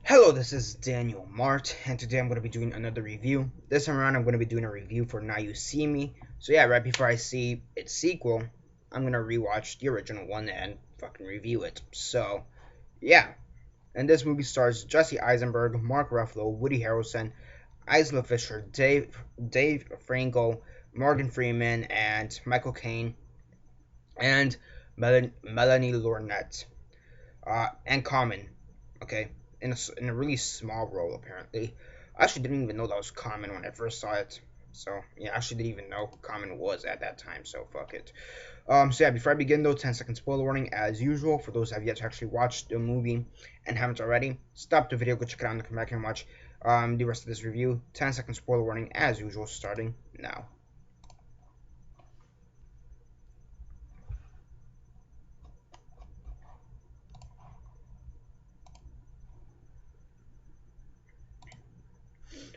Hello, this is Daniel Mart, and today I'm going to be doing another review. This time around, I'm going to be doing a review for Now You See Me. So yeah, right before I see its sequel, I'm going to rewatch the original one and fucking review it. So, yeah. And this movie stars Jessie Eisenberg, Mark Ruffalo, Woody Harrelson, Isla Fisher, Dave Franco, Morgan Freeman, and Michael Caine, and Melanie Lornette, and Common. Okay, in a really small role apparently. I actually didn't even know that was Common when I first saw it. So yeah, I actually didn't even know who Common was at that time. So fuck it. So yeah, before I begin though, 10-second spoiler warning as usual for those who have yet to actually watch the movie and haven't already. Stop the video, go check it out, and come back and watch the rest of this review. 10-second spoiler warning as usual, starting now.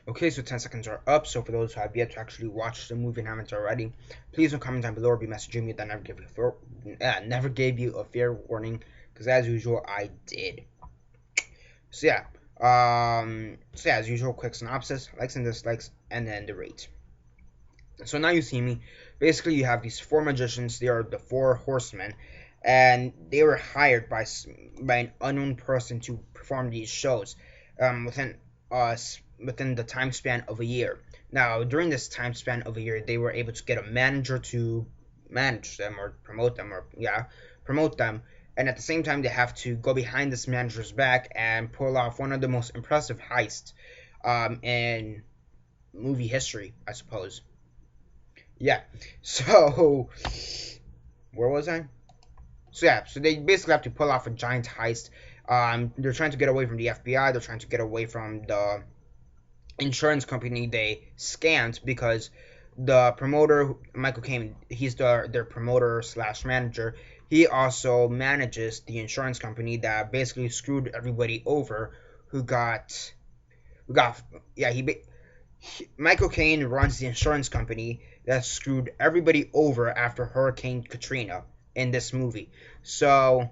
Okay, so 10 seconds are up. So for those who have yet to actually watch the movie and haven't already, please don't comment down below or be messaging me that never gave you a fair warning, because as usual I did. So yeah, as usual, quick synopsis, likes and dislikes, and then the rate. So Now You See Me. Basically, you have these four magicians. They are the four horsemen, and they were hired by an unknown person to perform these shows within within the time span of a year. Now, during this time span of a year, they were able to get a manager to manage them or promote them. And at the same time, they have to go behind this manager's back and pull off one of the most impressive heists in movie history, I suppose. Yeah. So, where was I? So yeah, so they basically have to pull off a giant heist. They're trying to get away from the FBI. They're trying to get away from the insurance company they scammed, because the promoter, Michael Caine, he's their promoter slash manager. He also manages the insurance company that basically screwed everybody over. Who got who got yeah Michael Caine runs the insurance company that screwed everybody over after Hurricane Katrina in this movie. So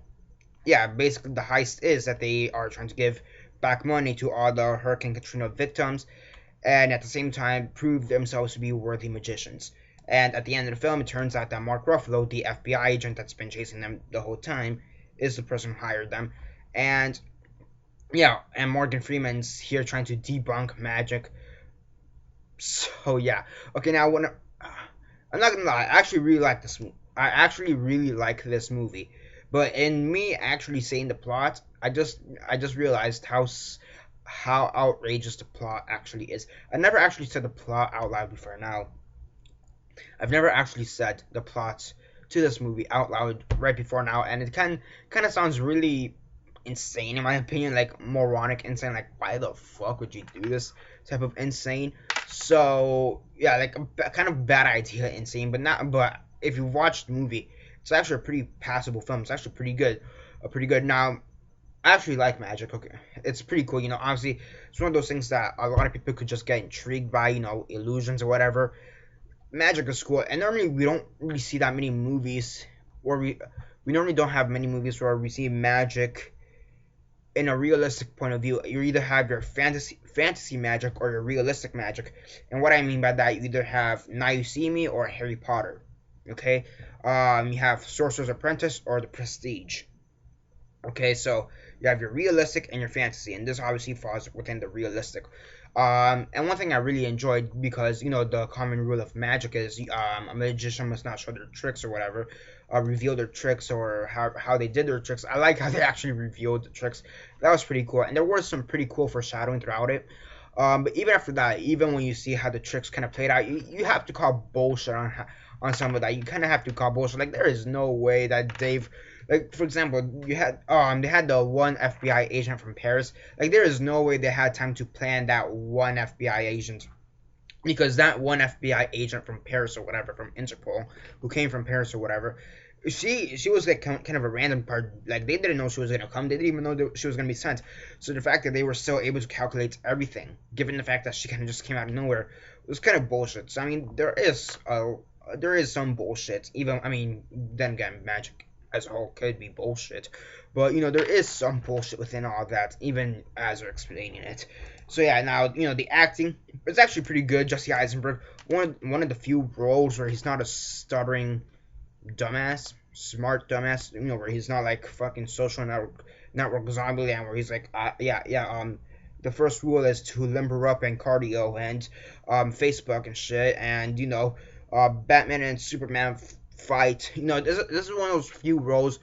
yeah, basically the heist is that they are trying to give back money to all the Hurricane Katrina victims, and at the same time prove themselves to be worthy magicians. And at the end of the film, it turns out that Mark Ruffalo, the FBI agent that's been chasing them the whole time, is the person who hired them. And yeah, and Morgan Freeman's here trying to debunk magic. So yeah, okay. Now when I'm not gonna lie, I actually really like this. I actually really like this movie, but in me actually saying the plot, I just realized how outrageous the plot actually is. I never actually said the plot out loud before now. I've never actually said the plot to this movie out loud right before now, and it kind of sounds really insane in my opinion, like moronic insane. Like, why the fuck would you do this type of insane? So yeah, like a kind of bad idea, insane, but not. But if you watch the movie, it's actually a pretty passable film. It's actually pretty good, pretty good. Now, I actually like magic. Okay, it's pretty cool. Obviously, it's one of those things that a lot of people could just get intrigued by. Illusions or whatever. Magic is cool, and normally we don't really see that many movies where we normally don't have many movies where we see magic in a realistic point of view. You either have your fantasy magic or your realistic magic, and what I mean by that, you either have Now You See Me or Harry Potter. Okay, you have Sorcerer's Apprentice or The Prestige. Okay, so you have your realistic and your fantasy, and this obviously falls within the realistic. And one thing I really enjoyed, because the common rule of magic is a magician must not show their tricks or whatever, reveal their tricks or how they did their tricks. I like how they actually revealed the tricks. That was pretty cool, and there was some pretty cool foreshadowing throughout it. But even after that, even when you see how the tricks kind of played out, you have to call bullshit on some of that. You kind of have to call bullshit. Like, there is no way that Dave, like, for example, they had the one FBI agent from Paris. Like, there is no way they had time to plan that one FBI agent, because that one FBI agent from Paris or whatever, from Interpol, who came from Paris or whatever, she was like kind of a random part. Like, they didn't know she was gonna come. They didn't even know that she was gonna be sent. So the fact that they were still able to calculate everything, given the fact that she kind of just came out of nowhere, was kind of bullshit. So I mean, there is some bullshit. Even, I mean, then again, magic. as a whole could be bullshit. But, there is some bullshit within all that, even as we're explaining it. So, yeah, now, the acting is actually pretty good. Jessie Eisenberg, one of the few roles where he's not a stuttering dumbass, smart dumbass, where he's not like fucking social network Zombieland, where he's like, the first rule is to limber up and cardio and Facebook and shit, and Batman and Superman fight. This is one of those few roles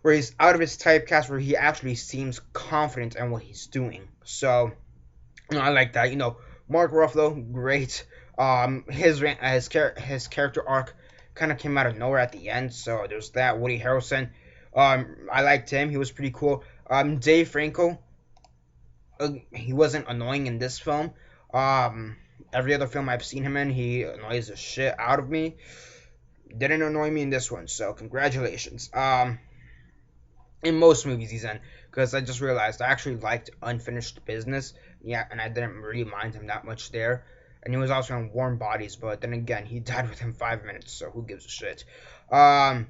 where he's out of his typecast, where he actually seems confident in what he's doing. So, I like that. Mark Ruffalo, great. His character arc kind of came out of nowhere at the end, so there's that. Woody Harrelson, I liked him. He was pretty cool. Dave Franco, he wasn't annoying in this film. Every other film I've seen him in, he annoys the shit out of me. Didn't annoy me in this one, so congratulations. In most movies he's in, because I just realized I actually liked Unfinished Business, and I didn't really mind him that much there. And he was also in Warm Bodies, but then again, he died within 5 minutes, so who gives a shit. So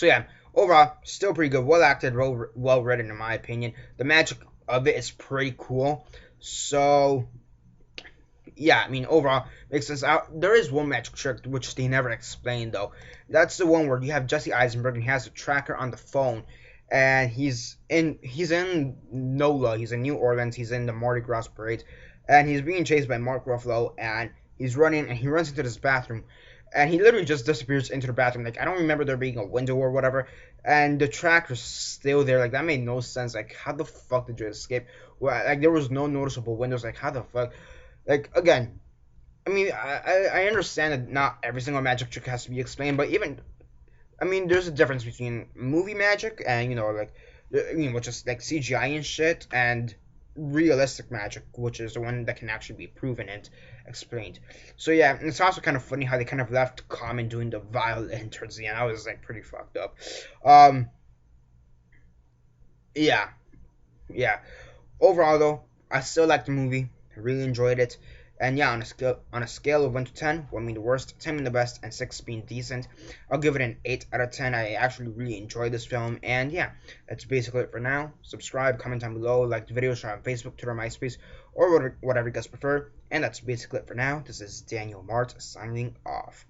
yeah, overall, still pretty good. Well acted, well written, in my opinion. The magic of it is pretty cool. So yeah, overall, makes sense. There is one magic trick which they never explained, though. That's the one where you have Jessie Eisenberg and he has a tracker on the phone, and he's in NOLA. He's in New Orleans. He's in the Mardi Gras parade, and he's being chased by Mark Ruffalo, and he's running, and he runs into this bathroom, and he literally just disappears into the bathroom. Like, I don't remember there being a window or whatever, and the tracker's still there. Like, that made no sense. Like, how the fuck did you escape? Well, like, there was no noticeable windows. Like, how the fuck? Like, again, I understand that not every single magic trick has to be explained, but there's a difference between movie magic and, which is like CGI and shit, and realistic magic, which is the one that can actually be proven and explained. So yeah, and it's also kind of funny how they kind of left Common doing the violin towards the end. I was like pretty fucked up. Yeah. Overall though, I still like the movie. I really enjoyed it. And yeah, on a scale of 1 to 10, 1 being the worst, 10 being the best, and 6 being decent, I'll give it an 8 out of 10. I actually really enjoyed this film. And yeah, that's basically it for now. Subscribe, comment down below, like the video, share on Facebook, Twitter, MySpace, or whatever you guys prefer. And that's basically it for now. This is Daniel Mart signing off.